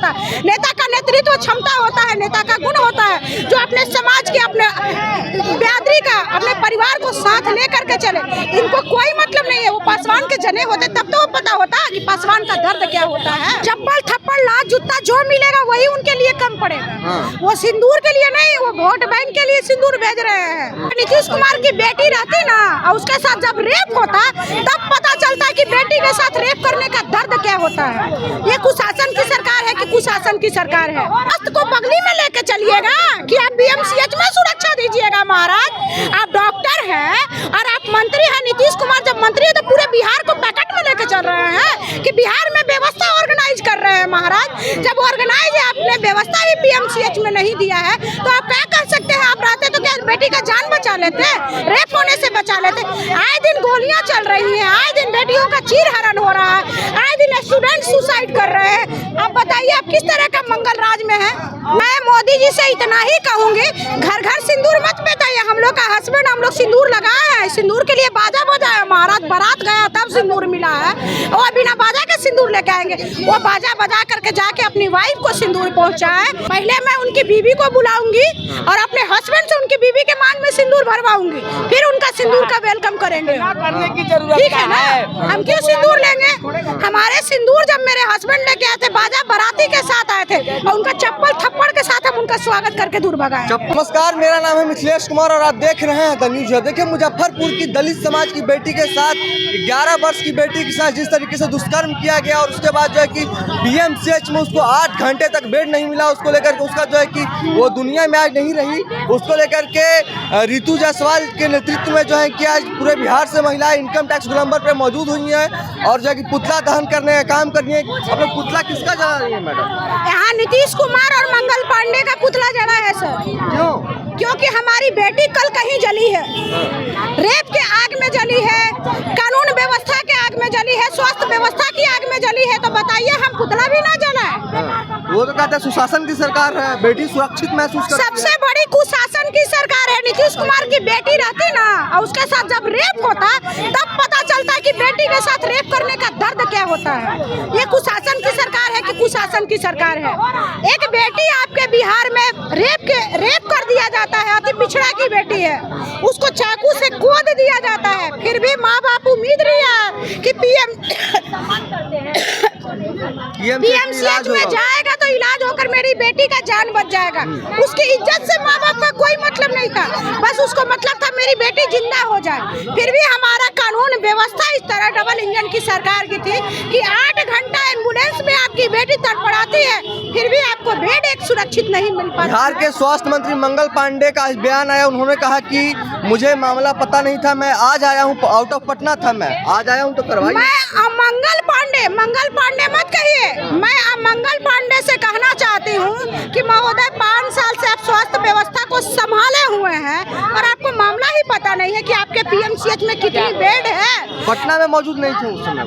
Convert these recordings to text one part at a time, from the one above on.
होता है। नेता का नेतृत्व क्षमता होता है, नेता का गुण होता है जो अपने समाज के, अपने बिरादरी का, अपने परिवार को साथ लेकर के चले। इनको कोई मतलब नहीं है। वो पासवान के जने होते तब तो वो पता होता कि पासवान का दर्द क्या होता है। चप्पल थप्पड़ लात जूता जो मिलेगा वही उनके लिए कम पड़ेगा। वो सिंदूर के लिए नहीं, वो वोट बैंक के लिए सिंदूर भेज रहे हैं। नीतीश कुमार की बेटी रहती ना और उसके साथ जब रेप होता तब पता चलता है कि बेटी के साथ रेप करने का दर्द क्या होता है। ये कुशासन की सरकार है कि कुशासन की सरकार है। अस्त को बगली में लेके चलिएगा कि आप बीएमसीएच में सुरक्षा दीजिएगा। महाराज आप डॉक्टर हैं और आप मंत्री हैं। नीतीश कुमार जब मंत्री है तो पूरे बिहार को पैकेट में लेके चल रहे हैं कि बिहार में व्यवस्था ऑर्गेनाइज कर रहे हैं। महाराज जब ऑर्गेनाइज है, आपने व्यवस्था भी बीएमसीएच में नहीं दिया है तो आप क्या कर सकते हैं। आप रहते तो क्या बेटी का जान बचा लेते, रेप होने से बचा लेते। आए दिन गोलियां चल रही हैं, आए दिन बेटियों का चीरहरण हो रहा है, आए दिन स्टूडेंट सुसाइड कर रहे हैं। आप बताइए आप किस तरह का मंगल राज में है। मैं मोदी जी से इतना ही कहूंगी, घर घर सिंदूर मत बताइए। हम लोग का हस्बैंड, हम लोग सिंदूर लगाए हैं, सिंदूर के लिए बाजा बजाया। महाराज बारात गया तब सिंदूर मिला है। वो बिना बाजा के सिंदूर लेके आएंगे। वो बाजा बजा करके जाके अपनी वाइफ को सिंदूर पहुंचाए। पहले मैं उनकी बीवी को बुलाऊंगी और अपने हस्बैंड से उनकी बीवी के मांग में सिंदूर भरवाऊंगी, फिर उनका सिंदूर का वेलकम करेंगे। करने की जरूरत ठीक है ना, हम क्यों सिंदूर लेंगे। हमारे सिंदूर जब मेरे हस्बैंड लेके आए थे, बाजा बाराती के साथ आए थे और उनका चप्पल थप्पड़ के साथ हम उनका स्वागत करके दूर भगाए। नमस्कार, मेरा नाम है मिथिलेश कुमार और आप देख रहे हैं द न्यूज। देखिए मुजफ्फरपुर की दलित समाज की बेटी के साथ 11 वर्ष की बेटी के साथ जिस तरीके से दुष्कर्म किया गया और उसके बाद जो है कि बीएमसीएच में उसको 8 घंटे तक बेड नहीं मिला, उसको लेकर के उसका जो है कि वो दुनिया में आज नहीं रही। उसको लेकर के रितु जायसवाल के नेतृत्व में जो है कि आज पूरे बिहार से महिलाएं इनकम टैक्स गोलंबर पे मौजूद हुई हैं और जो है कि पुतला दहन करने का काम कर रही है। अब पुतला किसका जला रही है मैडम? यहाँ नीतीश कुमार और मंगल पांडे का पुतला जला है सर। क्यों? क्योंकि हमारी बेटी कल कहीं जली है, रेप के आग में जली है, कानून व्यवस्था के आग में जली है, स्वास्थ्य व्यवस्था की आग में जली है। तो बताइए हम पुतला भी ना जलाए। वो तो कहते हैं सुशासन की सरकार है, बेटी सुरक्षित महसूस करती है। सबसे बड़ी कुशासन की सरकार है। नीतीश कुमार की बेटी रहती ना और उसके साथ जब रेप होता तब पता चलता है कि बेटी के साथ रेप करने का दर्द क्या होता है। ये कुशासन की सरकार है कि कुशासन की सरकार है। एक बेटी आपके बिहार में रेप कर दिया जाता है, अति पिछड़ा की बेटी है, उसको चाकू से गोद दिया जाता है, फिर भी माँ बाप उम्मीद नहीं है कि बीएमसीएच में जाएगा तो इलाज होकर मेरी बेटी का जान बच जाएगा। उसकी इज्जत से माँ बाप का कोई मतलब नहीं था, बस उसको मतलब था मेरी बेटी जिंदा हो जाए। फिर भी हमारा कानून व्यवस्था इस तरह डबल इंजन की सरकार की थी कि 8 घंटा एम्बुलेंस में आपकी बेटी तड़पड़ाती है, फिर भी आपको बेड एक सुरक्षित नहीं मिल पाता। बिहार के स्वास्थ्य मंत्री मंगल पांडे का बयान आया, उन्होंने कहा कि मुझे मामला पता नहीं था, मैं आज आया हूँ, आउट ऑफ पटना था, मैं आज आया हूँ तो करवाइए। मैं मंगल पांडे मत कहिए, मैं मंगल पांडे से कहना चाहती हूँ कि महोदय 5 साल से आप स्वास्थ्य व्यवस्था को संभाले हुए हैं और आपको मामला ही पता नहीं है कि आपके पीएमसीएच में कितनी बेड है। पटना में मौजूद नहीं थे उस समय।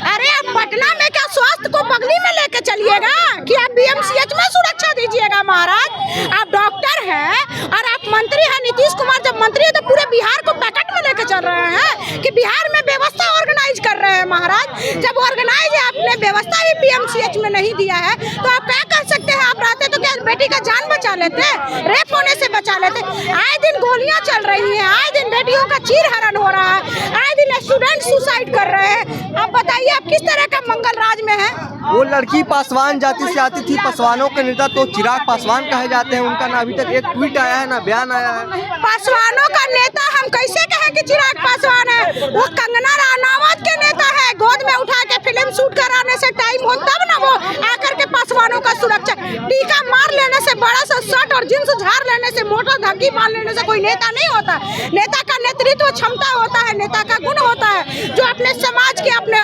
अरे आप पटना में क्या स्वास्थ्य को बगली में लेके चलिएगा कि आप बीएमसीएच में सुरक्षा दीजिएगा। महाराज आप डॉक्टर हैं और आप मंत्री हैं। नीतीश कुमार जब मंत्री है तो पूरे बिहार को पैकेट में लेके चल रहे हैं कि बिहार में व्यवस्था ऑर्गेनाइज कर रहे हैं। महाराज जब ऑर्गेनाइज है, आपने व्यवस्था भी बीएमसीएच में नहीं दिया है तो आप क्या कर सकते हैं। आप रहते तो क्या बेटी का जान बचा लेते, रेप होने से बचा लेते। आए दिन गोलियां चल रही हैं, आए दिन बेटियों का चीरहरण हो रहा है, आए दिन स्टूडेंट सुसाइड कर रहे हैं। आप बताइए आप किस तरह का मंगल राज में है। वो लड़की पासवान जाति से आती थी, पासवानों के नेता तो चिराग पासवान कहे जाते हैं। उनका ना अभी तक एक ट्वीट आया है ना बयान आया है। पासवानों का नेता हम कैसे कहें कि चिराग पासवान है। वो कंगना रनावत के नेता है। गोद में उठा के फिल्म शूट कराने से टाइम हो तब ना वो आकर के पासवानों का सुरक्षा। टीका मार लेने से, बड़ा सा शर्ट और जींस झाड़ लेने से, मोटर धक्की मार लेने से कोई नेता नहीं होता। नेता का नेतृत्व क्षमता होता है, नेता का गुण होता है जो अपने समाज के, अपने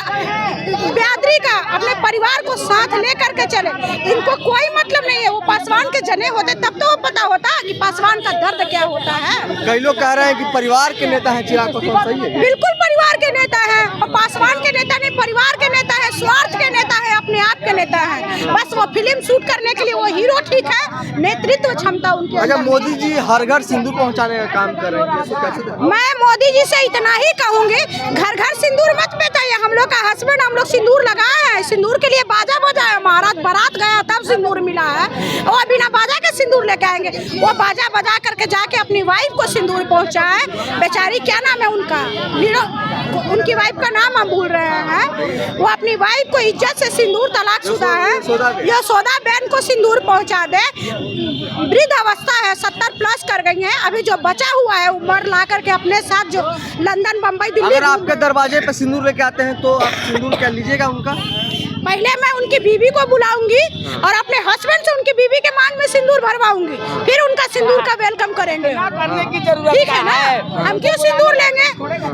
बिरादरी का, अपने परिवार को साथ लेकर के चले। इनको कोई मतलब नहीं है। वो पासवान के जने होते तब तो वो पता होता कि पासवान का दर्द क्या होता है। कई लोग कह रहे हैं कि परिवार के नेता हैं चिराग पासवान, सही है? बिल्कुल परिवार के नेता है और पासवान के नेता नहीं, परिवार के नेता है। स्वार्थ के नेता है, अपने आप के नेता है। बस वो फिल्म शूट करने के लिए वो हीरो ठीक है, नेतृत्व क्षमता उनकी अच्छा, अंदर मोदी जी हर घर सिंदूर पहुंचाने का काम कर रहे हैं, कैसे कैसे देखते हैं? मैं मोदी जी से इतना ही कहूंगी, घर घर सिंदूर मत बेटाइए। हम लोग का हस्बैंड, हम लोग सिंदूर लगाए हैं, सिंदूर के लिए बाजा बजाया, महाराज बारात गया तब सिंदूर मिला है। और बिना बाजा के सिंदूर लेके आएंगे, वो बाजा बजा करके जाके अपनी वाइफ को सिंदूर पहुंचाए। बेचारी क्या नाम है उनका, उनकी वाइफ का नाम हम भूल रहे हैं। वो अपनी वाइफ को इज्जत से सिंदूर, तलाकशुदा है, यशोदा बहन को सिंदूर पहुंचा दे। वृद्ध अवस्था है, 70 प्लस कर गई है, अभी जो बचा हुआ है उम्र ला करके अपने साथ जो लंदन, बम्बई, दिल्ली। अगर आपके दरवाजे पे सिंदूर लेके आते हैं तो आप सिंदूर क्या लीजिएगा उनका? पहले मैं उनकी बीवी को बुलाऊंगी और अपने हस्बैंड से उनकी बीवी के मांग में सिंदूर भरवाऊंगी, फिर उनका सिंदूर का वेलकम करेंगे। करने की जरूरत ठीक है ना, हम क्यों सिंदूर लेंगे?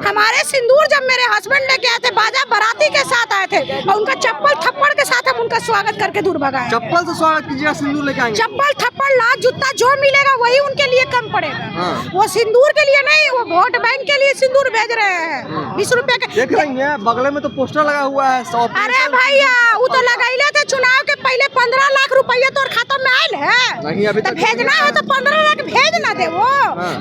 हमारे सिंदूर जब मेरे हस्बैंड लेके आए थे, बाजा बाराती के साथ आए थे और उनका चप्पल थप्पड़ के साथ हम उनका स्वागत करके दूर भगाए। चप्पल से स्वागत कीजिएगा, सिंदूर लेके आएंगे? चप्पल थप्पड़ लात जूता जो मिलेगा वही उनके लिए कम पड़ेगा। हाँ। वो सिंदूर के लिए नहीं, वो वोट बैंक के लिए सिंदूर भेज रहे हैं, 20 रुपए के। देख रही हैं बगल में तो पोस्टर लगा हुआ है 100। अरे भैया, वो तो लगाइले थे चुनाव के पहले 15 लाख रुपया तो खाता में आयल है। नहीं, अभी तक भेजना है तो 15 लाख भेज ना दे वो।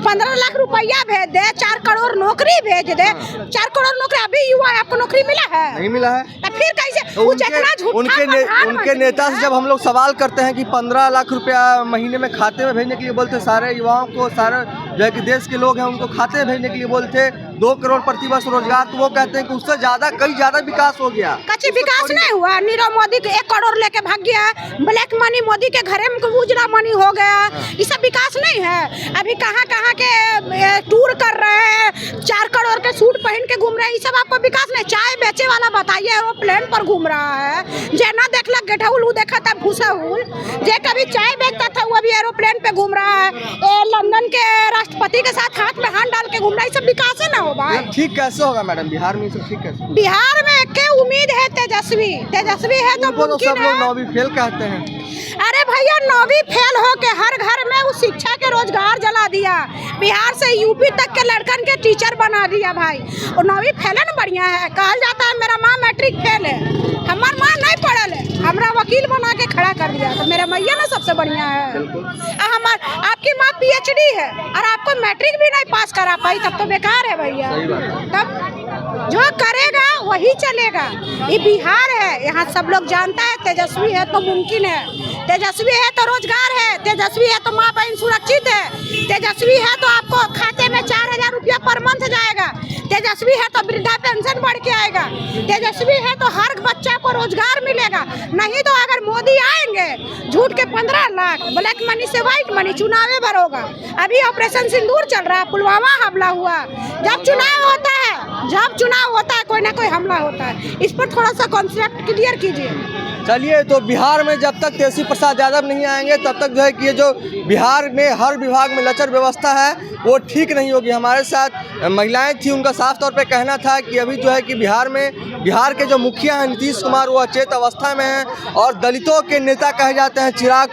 15 लाख रुपया भेज दे, 4 करोड़ नौकरी भेज दे। 4 करोड़ नौकरी अभी युवा है, आपको नौकरी मिला है? नहीं मिला है। तो फिर कैसे? तो वो जितना झूठा उनके प्रधानमंत्री नेता से जब हम लोग सवाल करते हैं कि 15 लाख रुपया महीने में खाते में भेजने के लिए बोलते, सारे युवाओं को, सारे जो है कि देश के लोग हैं उनको खाते में भेजने के लिए बोलते 2 करोड़ प्रतिवर्ष रोजगार, तो वो कहते हैं कि उससे कई ज्यादा विकास हो गया। कच्ची विकास नहीं हुआ। नीरव मोदी को 1 करोड़ लेके भाग गया, ब्लैक मनी मोदी के घरे में उजरा मनी हो गया। ये सब विकास नहीं है। अभी कहाँ कहाँ के टूर कर रहे हैं, 4 करोड़ के सूट पहन के घूम रहे हैं, ये सब आपको विकास नहीं। चाय बेचे वाला बताइए, वो प्लेन पर घूम रहा है। जे ना देखला गेठहुल, वो देखा था भूसाहुल। जे कभी चाय बेचता था वो अभी एरोप्लेन पे घूम रहा है। लंदन के राष्ट्रपति के साथ हाथ में हाथ डाल के घूम रहा है। ये सब विकास है ना हो भाई। ठीक कैसे होगा मैडम बिहार में? सब ठीक कैसे? बिहार में क्या उम्मीद है? तेजस्वी है तो मुमकिन सब लोग है। 9वीं फेल कहते हैं। अरे भैया, 9वीं फेल हो के हर घर में उस शिक्षा के रोजगार जला दिया। बिहार से यूपी तक के लड़कन के टीचर बना दिया भाई। और 9वीं फेल है ना, बढ़िया है। कहल जाता है मेरा माँ मैट्रिक फेल है, हमार माँ नहीं पढ़ल है, हमरा वकील बना के खड़ा कर दिया, तो मेरा मैया ना सबसे बढ़िया है। आपकी माँ PhD है और आपको मैट्रिक भी नहीं पास करा पाई, तब तो बेकार है भैया। तब जो करेगा वही चलेगा। ये बिहार है, यहाँ सब लोग जानता है। तेजस्वी है तो मुमकिन है, तेजस्वी है तो रोजगार है, तेजस्वी है तो माँ बहन सुरक्षित है, तेजस्वी है तो आपको खाते में 4000 रुपया पर मंथ जाएगा, तेजस्वी है तो वृद्धा पेंशन बढ़ के आएगा, तेजस्वी है तो हर बच्चा को रोजगार मिलेगा। नहीं तो अगर मोदी आएंगे, झूठ के 15 लाख, ब्लैक मनी से व्हाइट मनी, चुनाव भर होगा। अभी ऑपरेशन सिंदूर चल रहा है, पुलवामा हमला हुआ। जब चुनाव होता है कोई ना कोई हमला होता है। इस पर थोड़ा सा कॉन्सेप्ट क्लियर कीजिए। चलिए, तो बिहार में जब तक तेजस्वी प्रसाद यादव नहीं आएंगे तब तक जो है कि ये जो बिहार में हर विभाग में लचर व्यवस्था है वो ठीक नहीं होगी। हमारे साथ महिलाएं थी, उनका साफ तौर पे कहना था कि अभी जो है कि बिहार के जो मुखिया हैं नीतीश कुमार, वो अचेत अवस्था में हैं। और दलितों के नेता कहे जाते हैं चिराग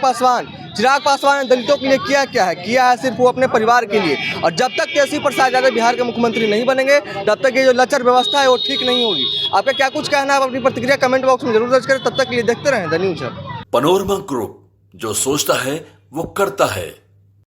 पासवान ने दलितों के लिए किया है सिर्फ वो अपने परिवार के लिए। और जब तक तेजस्वी प्रसाद यादव बिहार के मुख्यमंत्री नहीं बनेंगे तब तक ये जो लचर व्यवस्था है वो ठीक नहीं होगी। आपका क्या कुछ कहना है? आप अपनी प्रतिक्रिया कमेंट बॉक्स में जरूर दर्ज करें। तब तक के लिए देखते रहें the news hub. Panorama group, जो सोचता है वो करता है।